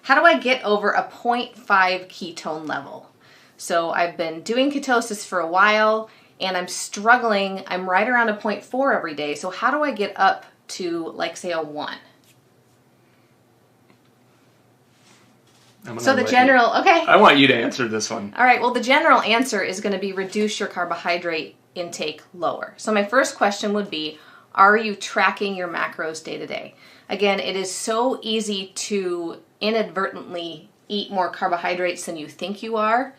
how do I get over a 0.5 ketone level? So I've been doing ketosis for a while and I'm struggling. I'm right around a 0.4 every day. So how do I get up to, like, say, a 1? So the general, okay. I want you to answer this one. All right, well, the general answer is going to be reduce your carbohydrate intake lower. So my first question would be, are you tracking your macros day to day? Again, it is so easy to inadvertently eat more carbohydrates than you think you are.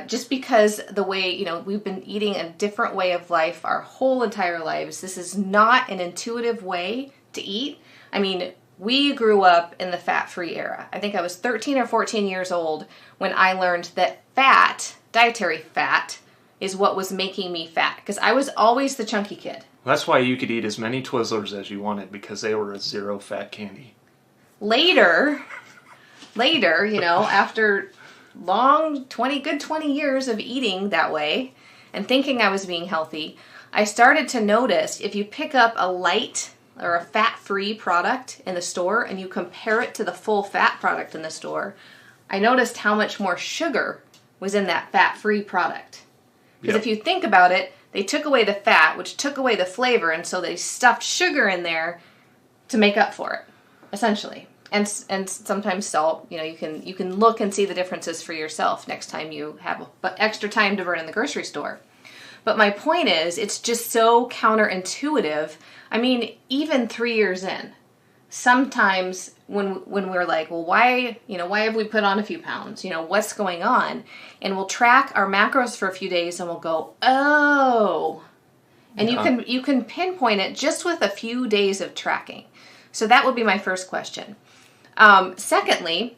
Just because the way, we've been eating a different way of life our whole entire lives. This is not an intuitive way to eat. I mean, we grew up in the fat-free era. I think I was 13 or 14 years old when I learned that fat, dietary fat, is what was making me fat. Because I was always the chunky kid. That's why you could eat as many Twizzlers as you wanted, because they were a zero-fat candy. Later, after good 20 years of eating that way and thinking I was being healthy, I started to notice if you pick up a light or a fat-free product in the store and you compare it to the full fat product in the store, I noticed how much more sugar was in that fat-free product. Because if you think about it, they took away the fat, which took away the flavor, and so they stuffed sugar in there to make up for it, essentially. And sometimes salt. You can look and see the differences for yourself next time you have extra time to burn in the grocery store. But my point is, it's just so counterintuitive. I mean, even 3 years in, sometimes when we're like, well, why have we put on a few pounds? What's going on? And we'll track our macros for a few days and we'll go, oh. And you can pinpoint it just with a few days of tracking. So that would be my first question. Secondly,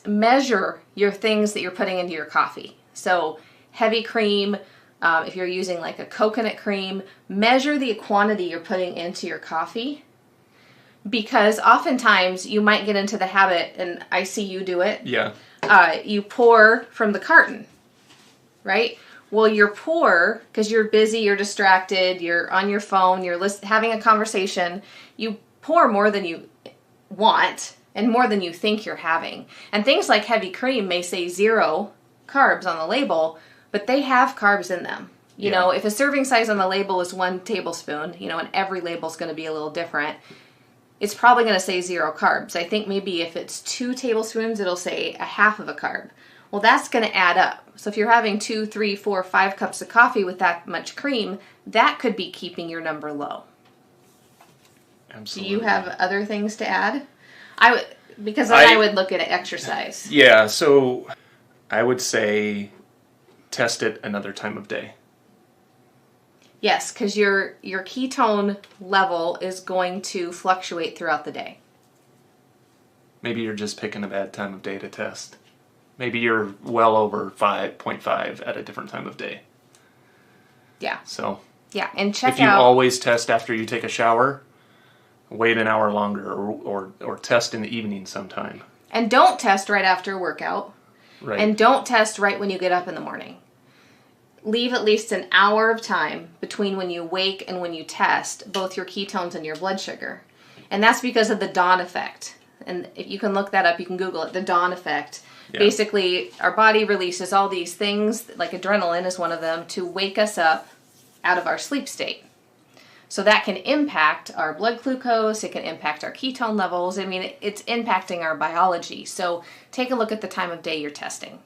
measure your things that you're putting into your coffee. So heavy cream, if you're using like a coconut cream, measure the quantity you're putting into your coffee. Because oftentimes you might get into the habit, and I see you do it. Yeah. You pour from the carton, right? Well, you're poor because you're busy, you're distracted, you're on your phone, you're having a conversation. You pour more than you want and more than you think you're having. And things like heavy cream may say 0 carbs on the label, but they have carbs in them. If a serving size on the label is 1 tablespoon, and every label is going to be a little different, it's probably going to say 0 carbs. I think maybe if it's 2 tablespoons, it'll say a half of a carb. Well, that's going to add up. So if you're having 2, 3, 4, 5 cups of coffee with that much cream, that could be keeping your number low. Absolutely. Do you have other things to add? I would look at exercise. Yeah, so I would say test it another time of day. Yes, because your ketone level is going to fluctuate throughout the day. Maybe you're just picking a bad time of day to test. Maybe you're well over 5.5 at a different time of day. Yeah. So. Yeah, and check out. If you always test after you take a shower, wait an hour longer, or test in the evening sometime. And don't test right after a workout. Right. And don't test right when you get up in the morning. Leave at least an hour of time between when you wake and when you test both your ketones and your blood sugar. And that's because of the dawn effect. And if you can look that up, you can Google it, the dawn effect. Yeah. Basically, our body releases all these things, like adrenaline is one of them, to wake us up out of our sleep state. So that can impact our blood glucose, it can impact our ketone levels. I mean, it's impacting our biology. So take a look at the time of day you're testing.